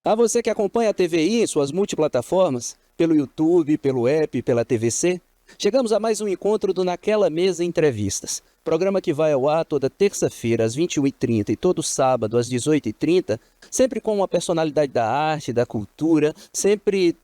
A você que acompanha a TVI em suas multiplataformas, pelo YouTube, pelo app, pela TVC, chegamos a mais um encontro do Naquela Mesa Entrevistas, programa que vai ao ar toda terça-feira às 21h30 e todo sábado às 18h30, sempre com uma personalidade da arte, da cultura, sempre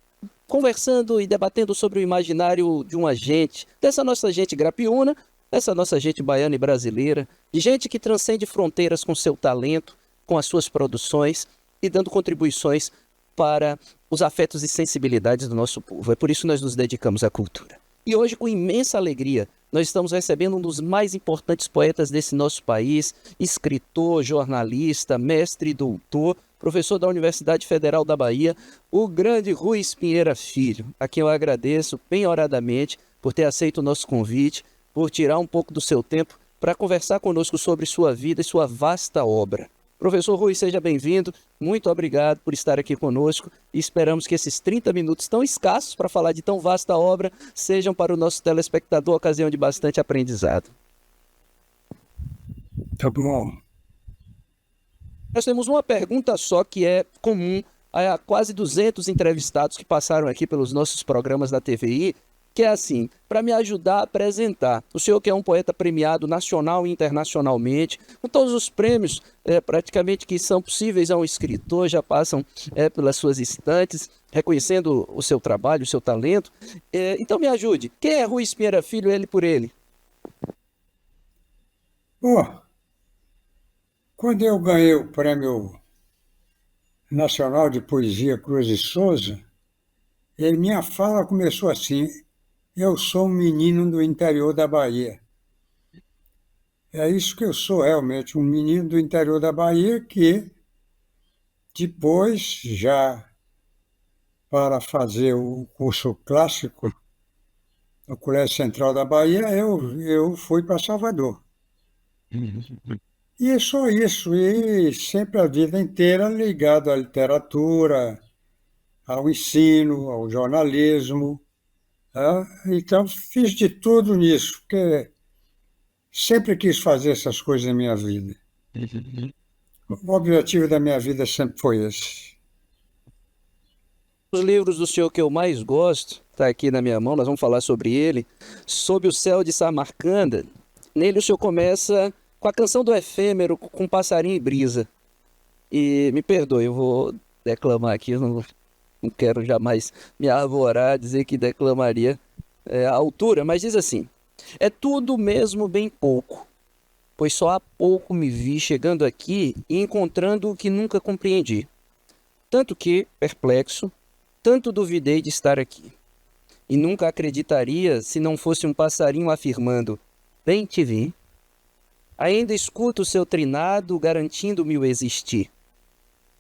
conversando e debatendo sobre o imaginário de uma gente, dessa nossa gente grapiúna, dessa nossa gente baiana e brasileira, de gente que transcende fronteiras com seu talento, com as suas produções e dando contribuições para os afetos e sensibilidades do nosso povo. É por isso que nós nos dedicamos à cultura. E hoje, com imensa alegria, nós estamos recebendo um dos mais importantes poetas desse nosso país, escritor, jornalista, mestre e doutor, professor da Universidade Federal da Bahia, o grande Rui Pinheira Filho, a quem eu agradeço penhoradamente por ter aceito o nosso convite, por tirar um pouco do seu tempo para conversar conosco sobre sua vida e sua vasta obra. Professor Rui, seja bem-vindo. Muito obrigado por estar aqui conosco e esperamos que esses 30 minutos tão escassos para falar de tão vasta obra sejam para o nosso telespectador ocasião de bastante aprendizado. Tá bom. Nós temos uma pergunta só que é comum a quase 200 entrevistados que passaram aqui pelos nossos programas da TVI, que é assim, para me ajudar a apresentar. O senhor que é um poeta premiado nacional e internacionalmente, com todos os prêmios praticamente que são possíveis a um escritor, já passam pelas suas estantes, reconhecendo o seu trabalho, o seu talento. Então me ajude, quem é Rui Pinheira Filho, ele por ele? Bom, quando eu ganhei o Prêmio Nacional de Poesia Cruz de Souza, minha fala começou assim: eu sou um menino do interior da Bahia. É isso que eu sou realmente, um menino do interior da Bahia que depois, já para fazer o curso clássico no Colégio Central da Bahia, eu fui para Salvador. E é só isso, e sempre a vida inteira ligado à literatura, ao ensino, ao jornalismo, tá? Então, fiz de tudo nisso, porque sempre quis fazer essas coisas na minha vida. O objetivo da minha vida sempre foi esse. Os livros do senhor que eu mais gosto, está aqui na minha mão, nós vamos falar sobre ele, Sob o Céu de Samarcanda. Nele o senhor começa com a canção do efêmero, com passarinho e brisa. E me perdoe, eu vou declamar aqui, eu não quero jamais me arvorar, dizer que declamaria a altura, mas diz assim: é tudo mesmo bem pouco, pois só há pouco me vi chegando aqui e encontrando o que nunca compreendi. Tanto que, perplexo, tanto duvidei de estar aqui. E nunca acreditaria se não fosse um passarinho afirmando: bem te vi. Ainda escuto o seu trinado garantindo-me o existir.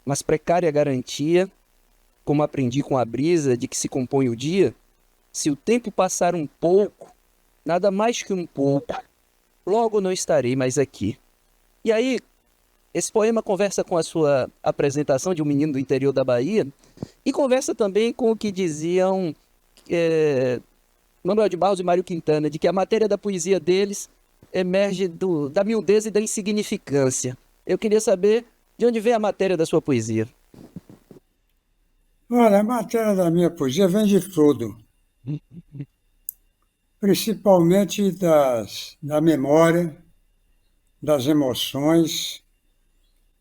Mas precária garantia, como aprendi com a brisa de que se compõe o dia, se o tempo passar um pouco, nada mais que um pouco, logo não estarei mais aqui. E aí, esse poema conversa com a sua apresentação de um menino do interior da Bahia e conversa também com o que diziam Manuel de Barros e Mário Quintana, de que a matéria da poesia deles emerge da miudeza e da insignificância. Eu queria saber de onde vem a matéria da sua poesia. Olha, a matéria da minha poesia vem de tudo, principalmente da memória, das emoções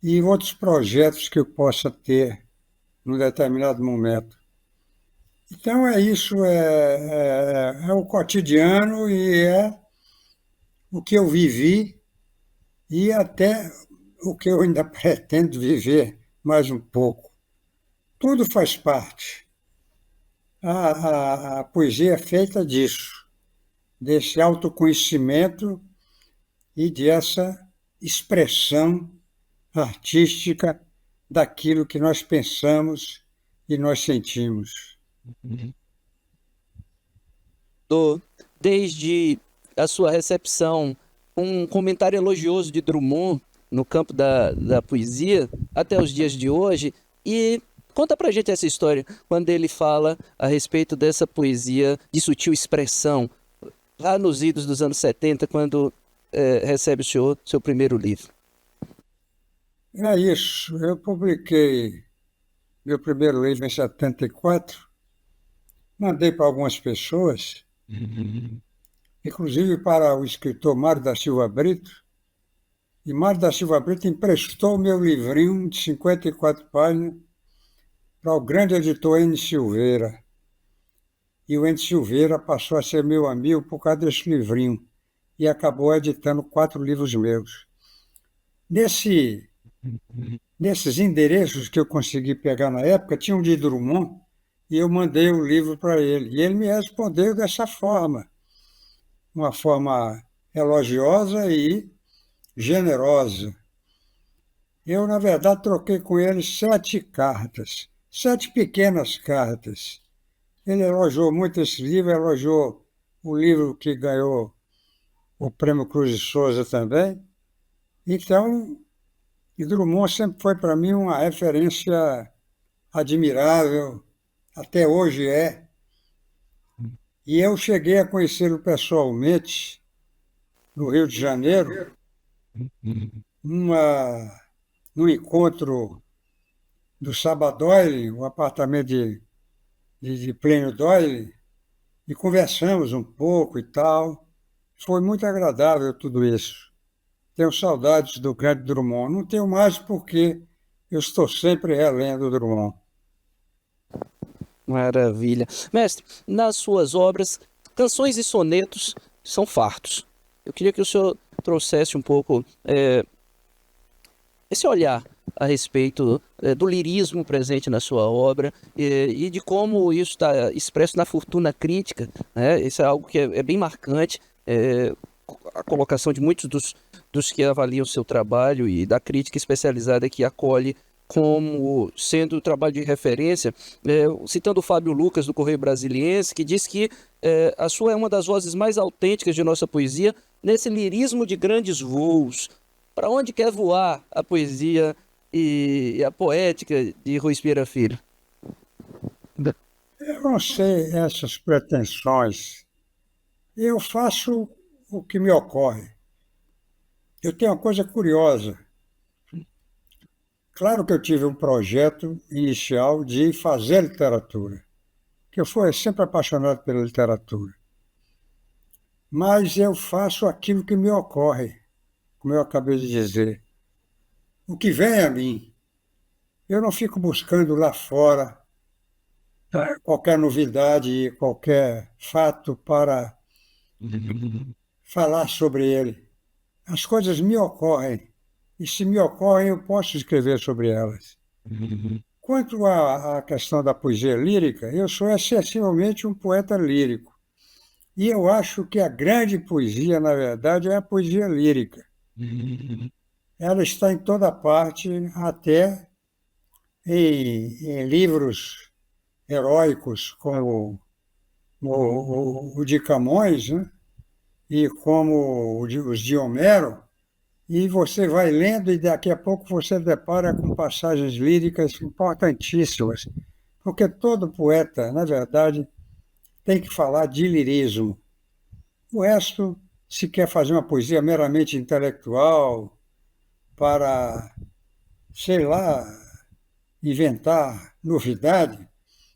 e outros projetos que eu possa ter num determinado momento. Então é isso, é o cotidiano e é o que eu vivi e até o que eu ainda pretendo viver mais um pouco. Tudo faz parte. A poesia é feita disso, desse autoconhecimento e dessa expressão artística daquilo que nós pensamos e nós sentimos. Desde a sua recepção, um comentário elogioso de Drummond no campo da poesia até os dias de hoje. E conta pra gente essa história, quando ele fala a respeito dessa poesia de sutil expressão, lá nos idos dos anos 70, quando recebe o senhor seu primeiro livro. É isso, eu publiquei meu primeiro livro em 74, mandei para algumas pessoas, inclusive para o escritor Mário da Silva Brito, e Mário da Silva Brito emprestou o meu livrinho de 54 páginas para o grande editor N. Silveira. E o N. Silveira passou a ser meu amigo por causa desse livrinho e acabou editando 4 livros meus. Nesses endereços que eu consegui pegar na época, tinha um de Drummond, e eu mandei o livro para ele. E ele me respondeu dessa forma, uma forma elogiosa e generosa. Eu, na verdade, troquei com ele 7 cartas, 7 pequenas cartas. Ele elogiou muito esse livro, elogiou o livro que ganhou o Prêmio Cruz de Souza também. Então, e Drummond sempre foi para mim uma referência admirável, até hoje é. E eu cheguei a conhecê-lo pessoalmente no Rio de Janeiro, numa, num encontro do Sabadoyle, o apartamento de Plínio Doyle, e conversamos um pouco e tal. Foi muito agradável tudo isso. Tenho saudades do grande Drummond. Não tenho mais porque eu estou sempre relendo Drummond. Maravilha. Mestre, nas suas obras, canções e sonetos são fartos. Eu queria que o senhor trouxesse um pouco esse olhar a respeito do lirismo presente na sua obra e de como isso está expresso na fortuna crítica, né? Isso é algo que é bem marcante, a colocação de muitos dos que avaliam o seu trabalho e da crítica especializada que acolhe como sendo o trabalho de referência, citando o Fábio Lucas, do Correio Brasiliense, que diz que a sua é uma das vozes mais autênticas de nossa poesia, nesse lirismo de grandes voos. Para onde quer voar a poesia e a poética de Rui Spira Filho? Eu não sei essas pretensões. Eu faço o que me ocorre. Eu tenho uma coisa curiosa. Claro que eu tive um projeto inicial de fazer literatura, que eu fui sempre apaixonado pela literatura. Mas eu faço aquilo que me ocorre, como eu acabei de dizer. O que vem a mim. Eu não fico buscando lá fora qualquer novidade, qualquer fato para falar sobre ele. As coisas me ocorrem, e se me ocorrem, eu posso escrever sobre elas. Quanto à questão da poesia lírica, eu sou essencialmente um poeta lírico. E eu acho que a grande poesia, na verdade, é a poesia lírica. Ela está em toda parte, até em livros heróicos, como o de Camões, né? E como os de Homero, e você vai lendo e daqui a pouco você depara com passagens líricas importantíssimas, porque todo poeta, na verdade, tem que falar de lirismo. O resto, se quer fazer uma poesia meramente intelectual, para, sei lá, inventar novidade,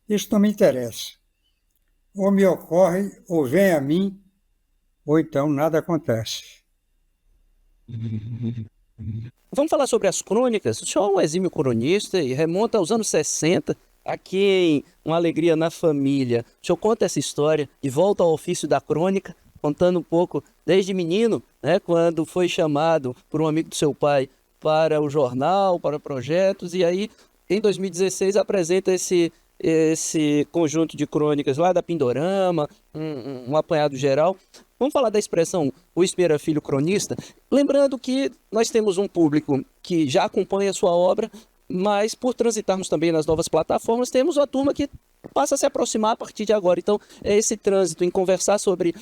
isso não me interessa. Ou me ocorre, ou vem a mim, ou então nada acontece. Vamos falar sobre as crônicas. O senhor é um exímio cronista e remonta aos anos 60, aqui em Uma Alegria na Família. O senhor conta essa história e volta ao ofício da crônica, contando um pouco desde menino, né, quando foi chamado por um amigo do seu pai para o jornal, para projetos, e aí em 2016 apresenta esse conjunto de crônicas lá da Pindorama, um apanhado geral. Vamos falar da expressão o Spira Filho cronista, lembrando que nós temos um público que já acompanha a sua obra, mas por transitarmos também nas novas plataformas, temos uma turma que passa a se aproximar a partir de agora. Então, é esse trânsito em conversar sobre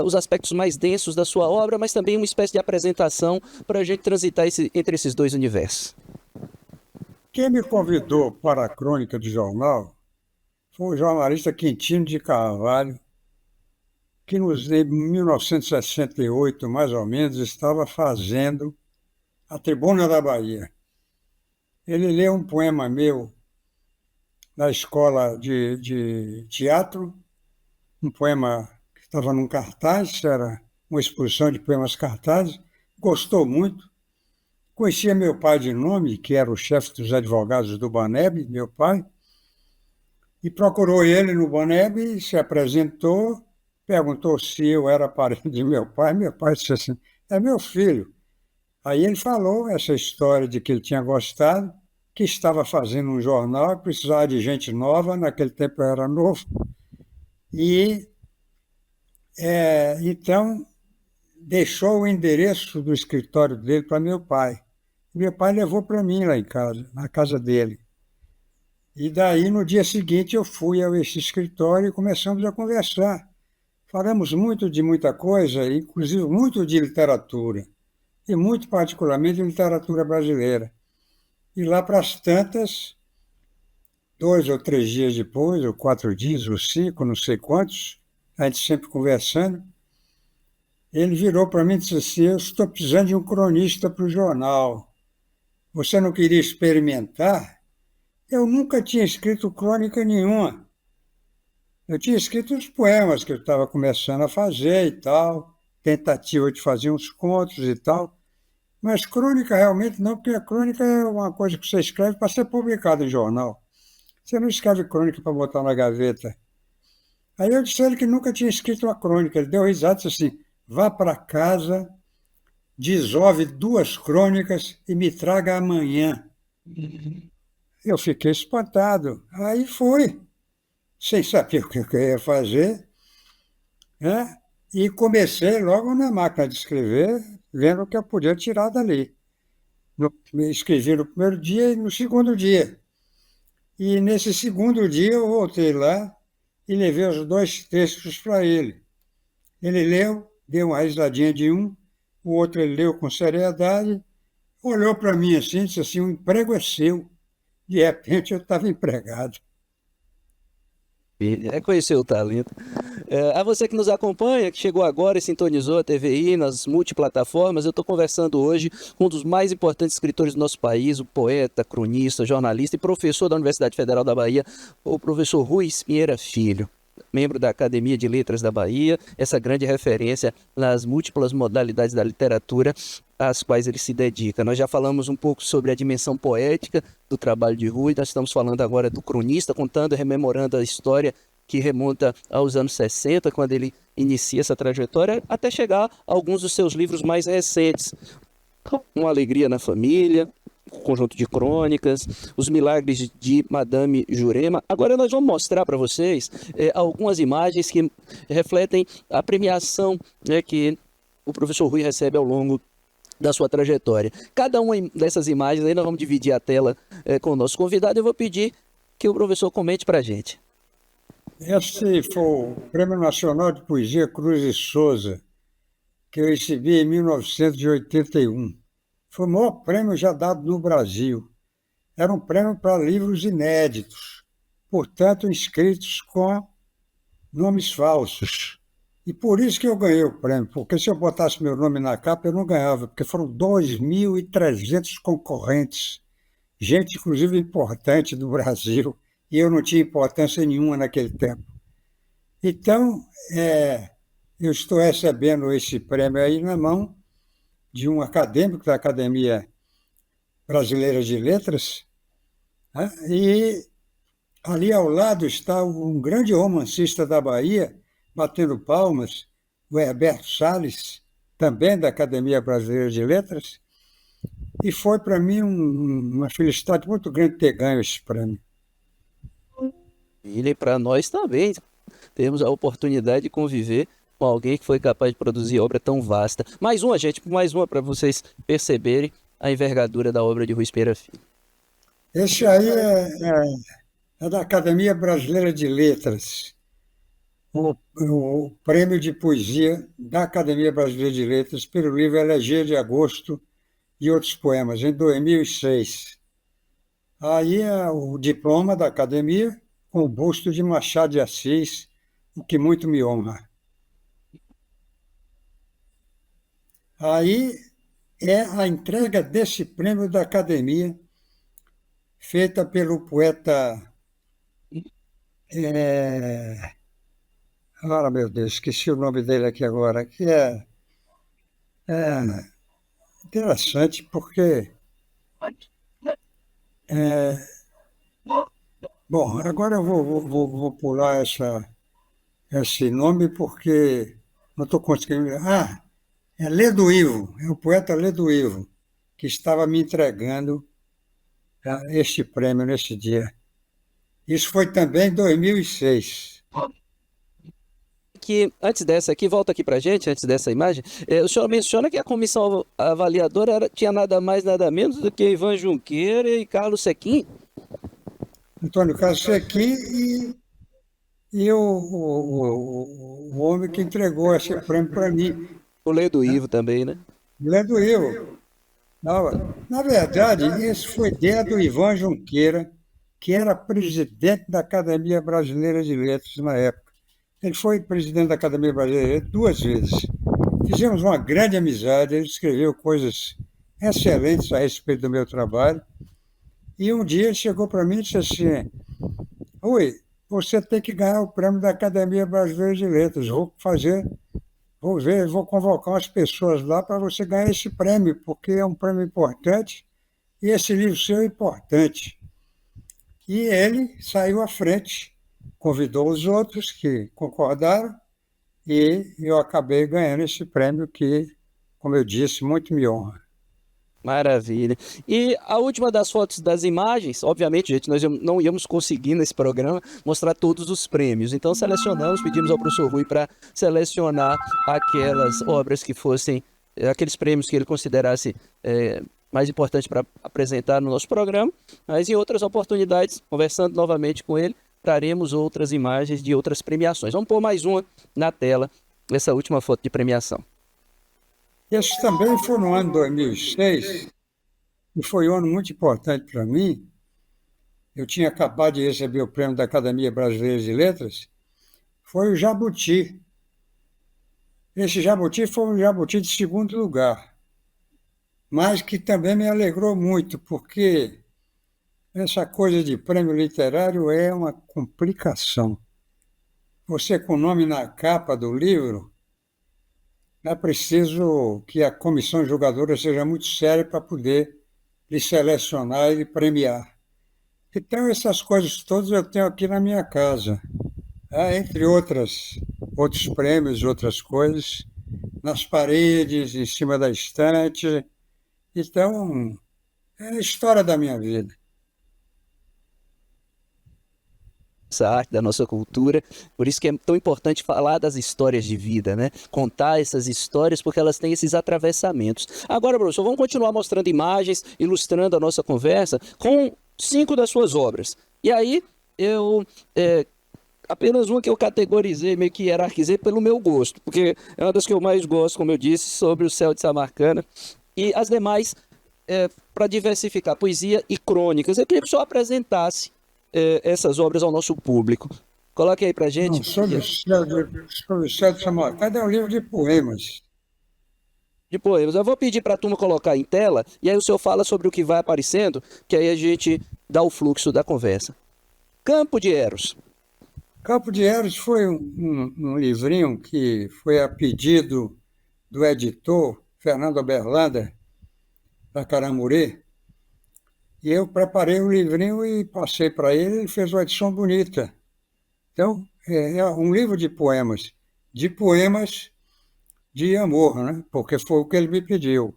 os aspectos mais densos da sua obra, mas também uma espécie de apresentação para a gente transitar entre esses dois universos. Quem me convidou para a crônica do jornal foi o jornalista Quintino de Carvalho, que em 1968, mais ou menos, estava fazendo a Tribuna da Bahia. Ele leu um poema meu na escola de teatro, um poema que estava num cartaz, era uma exposição de poemas cartazes, gostou muito. Conhecia meu pai de nome, que era o chefe dos advogados do Baneb, meu pai, e procurou ele no Baneb, se apresentou, perguntou se eu era parente de meu pai. Meu pai disse assim: é meu filho. Aí ele falou essa história de que ele tinha gostado, que estava fazendo um jornal, precisava de gente nova, naquele tempo eu era novo, e então deixou o endereço do escritório dele para meu pai. Meu pai levou para mim lá em casa, na casa dele. E daí, no dia seguinte, eu fui a esse escritório e começamos a conversar. Falamos muito de muita coisa, inclusive muito de literatura, e muito particularmente de literatura brasileira. E lá para as tantas, 2 ou 3 dias depois, ou 4 dias, ou 5, não sei quantos, a gente sempre conversando, ele virou para mim e disse assim: eu estou precisando de um cronista para o jornal. Você não queria experimentar? Eu nunca tinha escrito crônica nenhuma. Eu tinha escrito uns poemas que eu estava começando a fazer e tal, tentativa de fazer uns contos e tal, mas crônica realmente não, porque a crônica é uma coisa que você escreve para ser publicada em jornal. Você não escreve crônica para botar na gaveta. Aí eu disse a ele que nunca tinha escrito uma crônica. Ele deu risada e disse assim: vá para casa, desove 2 crônicas e me traga amanhã. Eu fiquei espantado. Aí fui, sem saber o que eu ia fazer, né? E comecei logo na máquina de escrever, vendo o que eu podia tirar dali. Escrevi no primeiro dia e no segundo dia. E nesse segundo dia eu voltei lá e levei os 2 textos para ele. Ele leu, deu uma risadinha de um, o outro ele leu com seriedade, olhou para mim assim e disse assim: o emprego é seu. De repente eu estava empregado. É conhecer o talento. A você que nos acompanha, que chegou agora e sintonizou a TVI nas multiplataformas, eu estou conversando hoje com um dos mais importantes escritores do nosso país, o poeta, cronista, jornalista e professor da Universidade Federal da Bahia, o professor Rui Pinheira Filho, membro da Academia de Letras da Bahia, essa grande referência nas múltiplas modalidades da literatura às quais ele se dedica. Nós já falamos um pouco sobre a dimensão poética do trabalho de Rui, nós estamos falando agora do cronista, contando e rememorando a história que remonta aos anos 60, quando ele inicia essa trajetória, até chegar a alguns dos seus livros mais recentes. Uma Alegria na Família, um conjunto de crônicas, Os Milagres de Madame Jurema. Agora nós vamos mostrar para vocês algumas imagens que refletem a premiação, né, que o professor Rui recebe ao longo da sua trajetória. Cada uma dessas imagens, aí nós vamos dividir a tela com o nosso convidado. Eu vou pedir que o professor comente para a gente. Esse foi o Prêmio Nacional de Poesia Cruz e Souza, que eu recebi em 1981. Foi o maior prêmio já dado no Brasil. Era um prêmio para livros inéditos, portanto, inscritos com nomes falsos. E por isso que eu ganhei o prêmio, porque se eu botasse meu nome na capa, eu não ganhava, porque foram 2.300 concorrentes, gente, inclusive, importante do Brasil, e eu não tinha importância nenhuma naquele tempo. Então, eu estou recebendo esse prêmio aí na mão de um acadêmico da Academia Brasileira de Letras, né? E ali ao lado está um grande romancista da Bahia, batendo palmas, o Herberto Salles, também da Academia Brasileira de Letras, e foi para mim uma felicidade muito grande ter ganho esse prêmio. E para nós também temos a oportunidade de conviver com alguém que foi capaz de produzir obra tão vasta. Mais uma, gente, mais uma para vocês perceberem a envergadura da obra de Rui Pinheira Filho. Esse aí é da Academia Brasileira de Letras, o prêmio de poesia da Academia Brasileira de Letras pelo livro Elegia de Agosto e Outros Poemas, em 2006. Aí é o diploma da Academia com o busto de Machado de Assis, o que muito me honra. Aí é a entrega desse prêmio da Academia, feita pelo poeta É... Agora, meu Deus, esqueci o nome dele aqui agora, é interessante porque... é, bom, agora eu vou pular esse nome porque não estou conseguindo... Ah, é Ledo Ivo, é o poeta Ledo Ivo, que estava me entregando este prêmio nesse dia. Isso foi também em 2006. Que antes dessa aqui, volta aqui pra gente, antes dessa imagem, o senhor menciona que a comissão avaliadora tinha nada mais, nada menos do que Ivan Junqueira e Carlos Sequim. Antônio Carlos Sequim e o homem que entregou esse prêmio para mim, O Ledo né? Ivo também, né? Lendo eu. Na verdade, esse foi ideia do Ivan Junqueira, que era presidente da Academia Brasileira de Letras na época. Ele foi presidente da Academia Brasileira de Letras 2 vezes. Fizemos uma grande amizade, ele escreveu coisas excelentes a respeito do meu trabalho. E um dia ele chegou para mim e disse assim: Oi, você tem que ganhar o prêmio da Academia Brasileira de Letras. Vou convocar umas pessoas lá para você ganhar esse prêmio, porque é um prêmio importante e esse livro seu é importante. E ele saiu à frente, convidou os outros que concordaram e eu acabei ganhando esse prêmio que, como eu disse, muito me honra. Maravilha. E a última das fotos das imagens, obviamente, gente, não íamos conseguir nesse programa mostrar todos os prêmios. Então selecionamos, pedimos ao professor Rui para selecionar aquelas obras que fossem, aqueles prêmios que ele considerasse mais importantes para apresentar no nosso programa. Mas em outras oportunidades, conversando novamente com ele, traremos outras imagens de outras premiações. Vamos pôr mais uma na tela, essa última foto de premiação. Esse também foi no ano 2006, e foi um ano muito importante para mim. Eu tinha acabado de receber o prêmio da Academia Brasileira de Letras, foi o Jabuti. Esse Jabuti foi um Jabuti de segundo lugar, mas que também me alegrou muito, porque essa coisa de prêmio literário é uma complicação. Você com o nome na capa do livro, é preciso que a comissão julgadora seja muito séria para poder lhe selecionar e lhe premiar. Então, essas coisas todas eu tenho aqui na minha casa, entre outros prêmios, outras coisas, nas paredes, em cima da estante. Então, é a história da minha vida. Essa arte da nossa cultura, por isso que é tão importante falar das histórias de vida, né? Contar essas histórias porque elas têm esses atravessamentos. Agora, professor, vamos continuar mostrando imagens, ilustrando a nossa conversa com 5 das suas obras. E aí, apenas uma que eu categorizei, meio que hierarquizei pelo meu gosto, porque é uma das que eu mais gosto, como eu disse, sobre o céu de Samarcanda. E as demais, para diversificar, poesia e crônicas. Eu queria que o senhor apresentasse essas obras ao nosso público. Coloque aí pra gente. Não, sobre o céu de Samarcanda é um livro de poemas. De poemas. Eu vou pedir para a turma colocar em tela, e aí o senhor fala sobre o que vai aparecendo, que aí a gente dá o fluxo da conversa. Campo de Eros. Campo de Eros foi um livrinho que foi a pedido do editor Fernando Berlanda, da Caramuru, e eu preparei o livrinho e passei para ele, ele fez uma edição bonita. Então, é um livro de poemas de amor, né? Porque foi o que ele me pediu.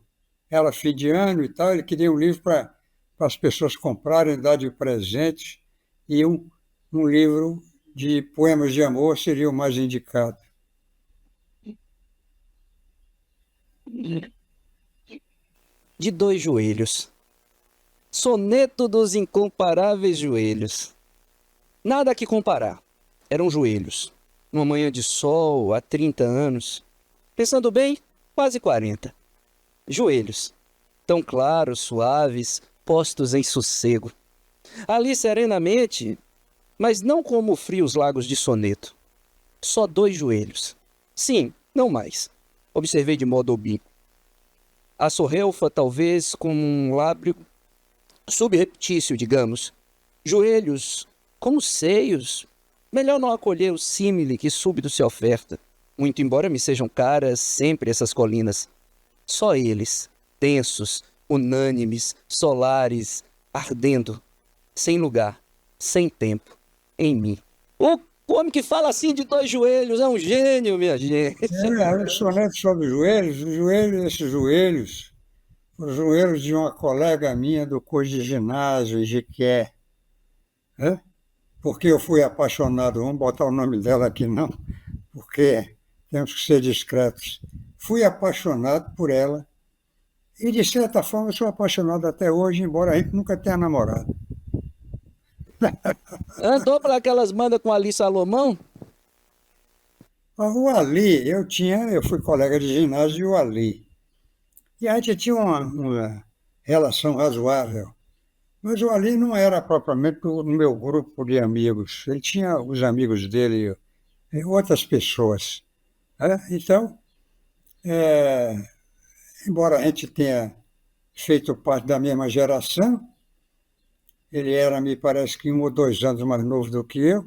Era fim de ano e tal, ele queria um livro para as pessoas comprarem, dar de presente, e um livro de poemas de amor seria o mais indicado. De Dois Joelhos. Soneto dos incomparáveis joelhos. Nada a que comparar. Eram joelhos. Numa manhã de sol, há 30 anos. Pensando bem, quase 40. Joelhos. Tão claros, suaves, postos em sossego. Ali serenamente, mas não como frios lagos de soneto. Só 2 joelhos. Sim, não mais. Observei de modo oblíquo. A sorrelfa, talvez, com um lábio subreptício, digamos. Joelhos, como seios, Melhor não acolher o símile que súbito se oferta, muito embora me sejam caras sempre essas colinas. Só eles, tensos, unânimes, solares, ardendo, sem lugar, sem tempo, em mim. O homem que fala assim de dois joelhos é um gênio, minha gente. O soneto sobre os joelhos, esses joelhos, os joelhos de uma colega minha do curso de ginásio, Jequié, né? Porque eu fui apaixonado, vamos botar o nome dela aqui não, porque temos que ser discretos. Fui apaixonado por ela e, de certa forma, sou apaixonado até hoje, embora a gente nunca tenha namorado. Andou para aquelas bandas com Ali Salomão? O Ali, eu fui colega de ginásio e o Ali. E a gente tinha uma relação razoável. Mas o Ali não era propriamente o meu grupo de amigos. Ele tinha os amigos dele, outras pessoas, né? Então, é, embora a gente tenha feito parte da mesma geração, ele era, me parece que 1 ou 2 anos mais novo do que eu,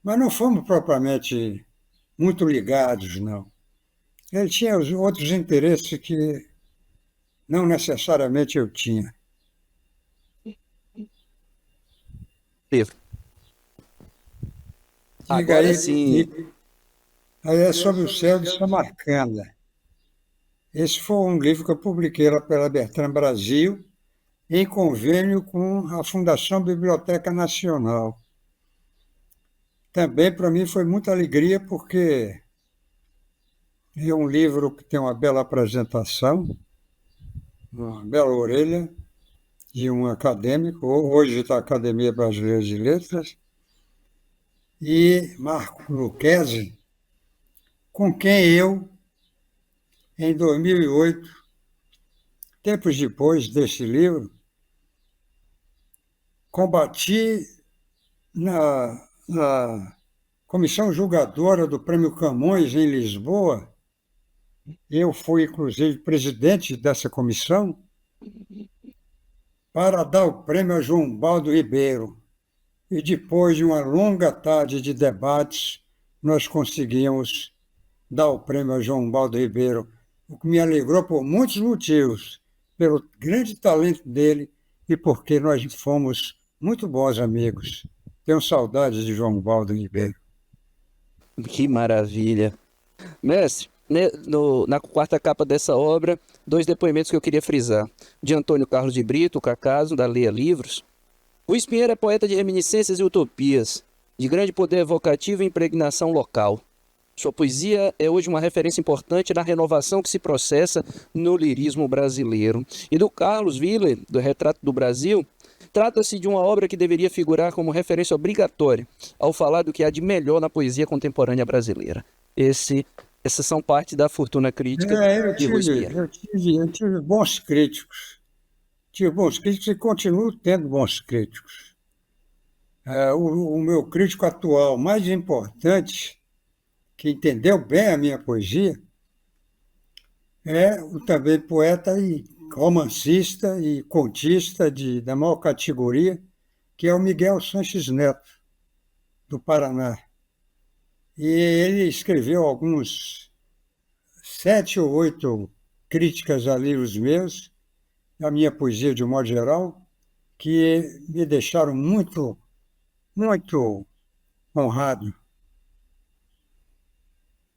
mas não fomos propriamente muito ligados, não. Ele tinha os outros interesses que não necessariamente eu tinha. Livro. Diga Agora aí, sim. aí é sobre o céu de Samarcanda. Esse foi um livro que eu publiquei lá pela Bertrand Brasil, em convênio com a Fundação Biblioteca Nacional. Também para mim foi muita alegria, porque é um livro que tem uma bela apresentação, uma bela orelha de um acadêmico, hoje da Academia Brasileira de Letras, e Marco Lucchesi, com quem eu, em 2008, tempos depois desse livro, combati na comissão julgadora do Prêmio Camões, em Lisboa. Eu fui, inclusive, presidente dessa comissão para dar o prêmio a João Baldo Ribeiro. E depois de uma longa tarde de debates, nós conseguimos dar o prêmio a João Baldo Ribeiro, o que me alegrou por muitos motivos, pelo grande talento dele e porque nós fomos muito bons amigos. Tenho saudades de João Baldo Ribeiro. Que maravilha. Mestre, né, na quarta capa dessa obra, dois depoimentos que eu queria frisar. De Antônio Carlos de Brito, o Cacaso, da Leia Livros. Luiz Pinheiro é poeta de reminiscências e utopias, de grande poder evocativo e impregnação local. Sua poesia é hoje uma referência importante na renovação que se processa no lirismo brasileiro. E do Carlos Willer, do Retrato do Brasil, trata-se de uma obra que deveria figurar como referência obrigatória ao falar do que há de melhor na poesia contemporânea brasileira. Essas são parte da fortuna crítica Eu de Luiz tive, Pinheiro. eu tive bons críticos. Tive bons críticos e continuo tendo bons críticos. O meu crítico atual mais importante, que entendeu bem a minha poesia, é o também poeta e romancista e contista da maior categoria, que é o Miguel Sanches Neto, do Paraná. E ele escreveu alguns 7 ou 8 críticas a livros meus, a minha poesia de um modo geral, que me deixaram muito, muito honrado.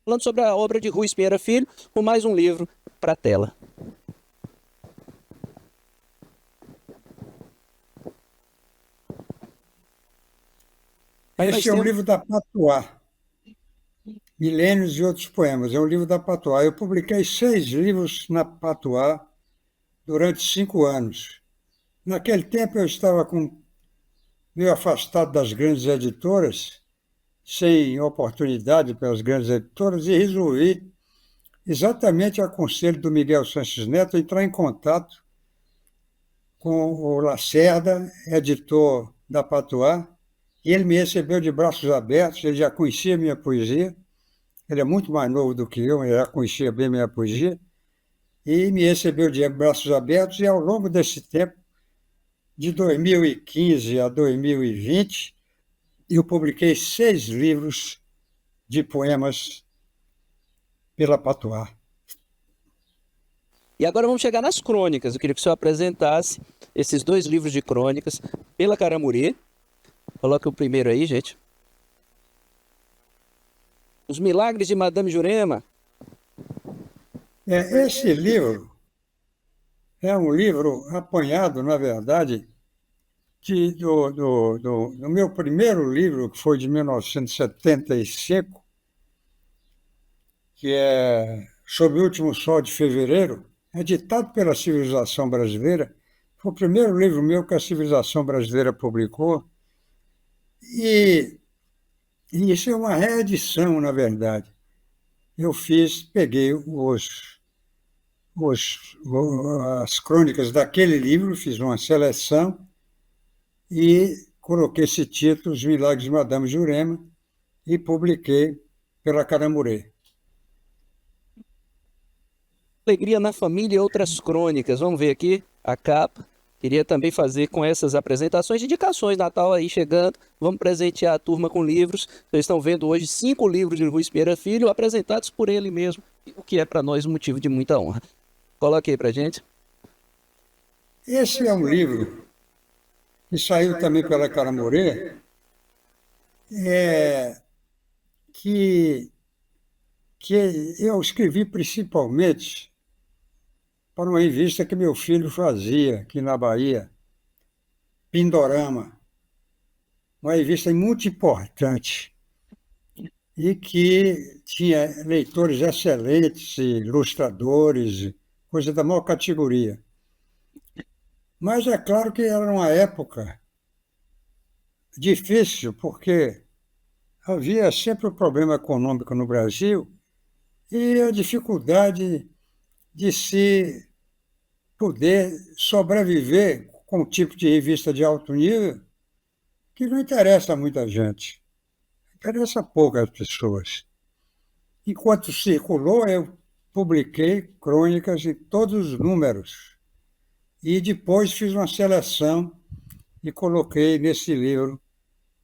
Falando sobre a obra de Ruiz Pinheiro Filho, com mais um livro para a tela. Aí nós Este é um temos... livro da Patuá, Milênios e Outros Poemas. É um livro da Patuá. Eu publiquei 6 livros na Patuá durante 5 anos. Naquele tempo eu estava meio afastado das grandes editoras, sem oportunidade pelas grandes editoras, e resolvi, exatamente a conselho do Miguel Sanches Neto, entrar em contato com o Lacerda, editor da Patuá, e ele me recebeu de braços abertos. Ele já conhecia minha poesia, ele é muito mais novo do que eu, ele já conhecia bem minha poesia, e me recebeu de braços abertos, e ao longo desse tempo, de 2015 a 2020, eu publiquei 6 livros de poemas pela Patuá. E agora vamos chegar nas crônicas. Eu queria que o senhor apresentasse esses 2 livros de crônicas pela Caramuru. Coloque o primeiro aí, gente. Os Milagres de Madame Jurema. Esse livro é um livro apanhado, na verdade, do meu primeiro livro, que foi de 1975, que é Sob o Último Sol de Fevereiro, editado pela Civilização Brasileira. Foi o primeiro livro meu que a Civilização Brasileira publicou. E isso é uma reedição, na verdade. Eu peguei as crônicas daquele livro, fiz uma seleção e coloquei esse título, Os Milagres de Madame Jurema, e publiquei pela Caramuru. Alegria na Família e Outras Crônicas. Vamos ver aqui a capa. Queria também fazer com essas apresentações, indicações, Natal aí chegando. Vamos presentear a turma com livros. Vocês estão vendo hoje 5 livros de Luiz Pinheira Filho, apresentados por ele mesmo, o que é para nós um motivo de muita honra. Coloque aí para gente. Esse é um livro que saiu também pela Caramuru, que eu escrevi principalmente para uma revista que meu filho fazia aqui na Bahia, Pindorama, uma revista muito importante e que tinha leitores excelentes, ilustradores, coisa da maior categoria. Mas é claro que era uma época difícil, porque havia sempre o problema econômico no Brasil e a dificuldade de se poder sobreviver com um tipo de revista de alto nível que não interessa a muita gente, interessa a poucas pessoas. Enquanto circulou, eu publiquei crônicas em todos os números e depois fiz uma seleção e coloquei nesse livro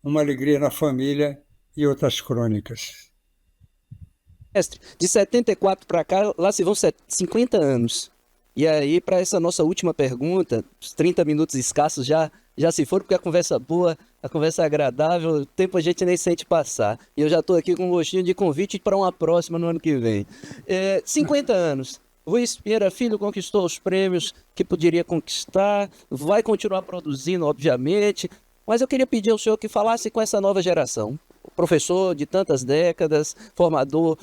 Uma Alegria na Família e Outras Crônicas. Mestre, de 74 para cá, lá se vão 50 anos. E aí, para essa nossa última pergunta, os 30 minutos escassos já se foram, porque a conversa boa, a conversa agradável, o tempo a gente nem sente passar. E eu já estou aqui com um gostinho de convite para uma próxima no ano que vem. 50 anos. Luiz Pinheira Filho conquistou os prêmios que poderia conquistar, vai continuar produzindo, obviamente, mas eu queria pedir ao senhor que falasse com essa nova geração. Professor de tantas décadas, formador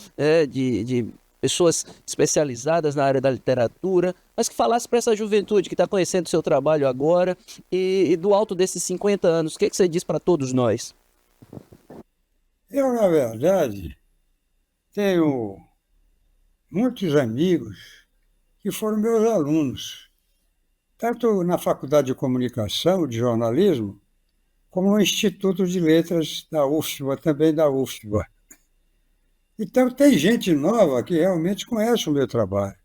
de pessoas especializadas na área da literatura, mas que falasse para essa juventude que está conhecendo o seu trabalho agora e do alto desses 50 anos, o que você diz para todos nós? Eu, na verdade, tenho muitos amigos que foram meus alunos, tanto na Faculdade de Comunicação, de Jornalismo, como no Instituto de Letras da UFBA, também da UFBA. Então, tem gente nova que realmente conhece o meu trabalho.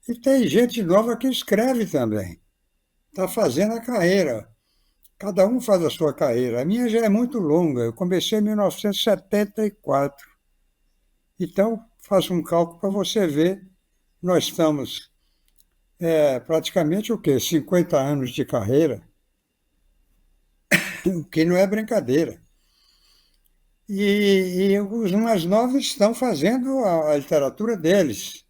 E tem gente nova que escreve também. Está fazendo a carreira. Cada um faz a sua carreira. A minha já é muito longa. Eu comecei em 1974. Então, faço um cálculo para você ver. Nós estamos praticamente o quê? 50 anos de carreira. O que não é brincadeira. E os mais novos estão fazendo a literatura deles.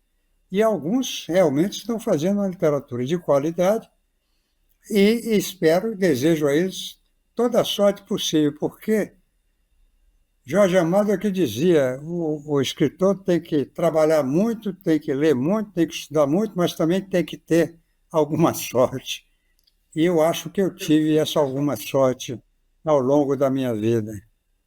E alguns realmente estão fazendo uma literatura de qualidade. E espero e desejo a eles toda a sorte possível, porque Jorge Amado é que dizia, o escritor tem que trabalhar muito, tem que ler muito, tem que estudar muito, mas também tem que ter alguma sorte. E eu acho que eu tive essa alguma sorte ao longo da minha vida.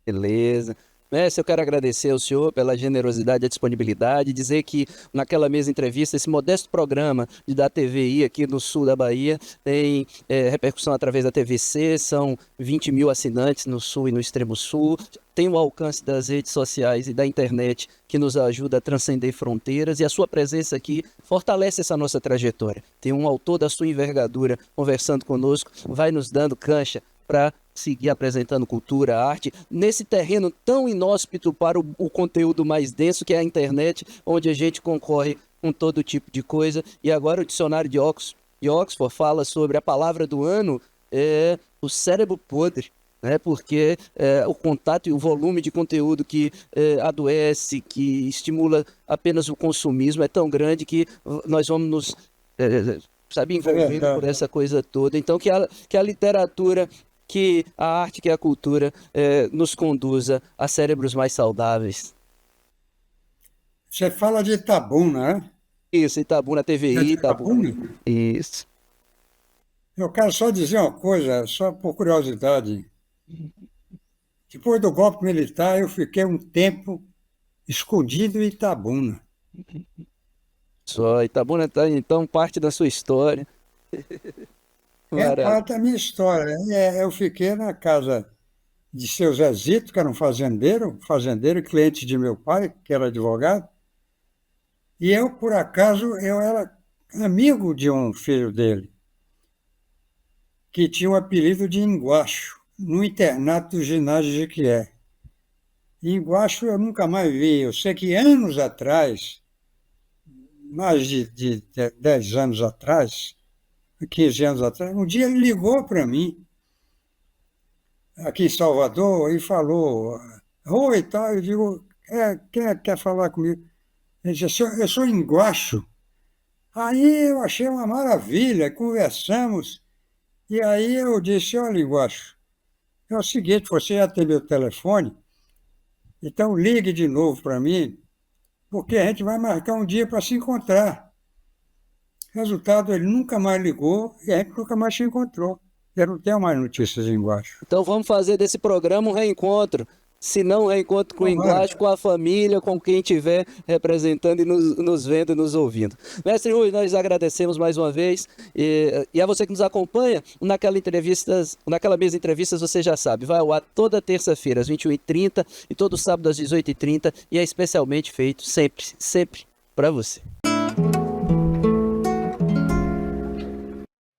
Beleza. Mestre, eu quero agradecer ao senhor pela generosidade e a disponibilidade, dizer que naquela mesma entrevista, esse modesto programa da TVI aqui no sul da Bahia tem repercussão através da TVC, são 20 mil assinantes no sul e no extremo sul, tem o alcance das redes sociais e da internet que nos ajuda a transcender fronteiras, e a sua presença aqui fortalece essa nossa trajetória. Tem um autor da sua envergadura conversando conosco, vai nos dando cancha para seguir apresentando cultura, arte, nesse terreno tão inóspito para o conteúdo mais denso que é a internet, onde a gente concorre com todo tipo de coisa. E agora o dicionário de Oxford fala sobre a palavra do ano, o cérebro podre, né? Porque o contato e o volume de conteúdo que adoece, que estimula apenas o consumismo é tão grande que nós vamos nos, sabe, envolvendo por essa coisa toda. Então que a literatura, que a arte, que a cultura nos conduza a cérebros mais saudáveis. Você fala de Itabuna, né? Isso, Itabuna, É de TVI, Itabuna. Itabuna? Isso. Eu quero só dizer uma coisa, só por curiosidade. Depois do golpe militar, eu fiquei um tempo escondido em Itabuna. Só, Itabuna tá, então, parte da sua história. É Maravilha. parte da minha história. Eu fiquei na casa de seu Zezito, que era um fazendeiro cliente de meu pai, que era advogado. E eu, por acaso, eu era amigo de um filho dele, que tinha o apelido de Inguacho, no internato do ginásio de Jequié. E Inguacho eu nunca mais vi. Eu sei que anos atrás, mais de 10 anos atrás, 15 anos atrás, um dia ele ligou para mim, aqui em Salvador, e falou: oi, tal. Eu digo: quem é que quer falar comigo? Ele disse: eu sou Inguacho. Aí eu achei uma maravilha, conversamos, e aí eu disse: olha, Inguacho, é o seguinte, você já tem meu telefone, então ligue de novo para mim, porque a gente vai marcar um dia para se encontrar. Resultado, ele nunca mais ligou e a gente nunca mais se encontrou. Eu não tenho mais notícias embaixo. Então vamos fazer desse programa um reencontro. Se não um reencontro com o Tomara. Inglês, com a família, com quem estiver representando e nos vendo e nos ouvindo. Mestre Rui, nós agradecemos mais uma vez. E a você que nos acompanha, naquela mesa de entrevistas, você já sabe, vai ao ar toda terça-feira, às 21h30 e todo sábado às 18h30, e é especialmente feito sempre, sempre para você.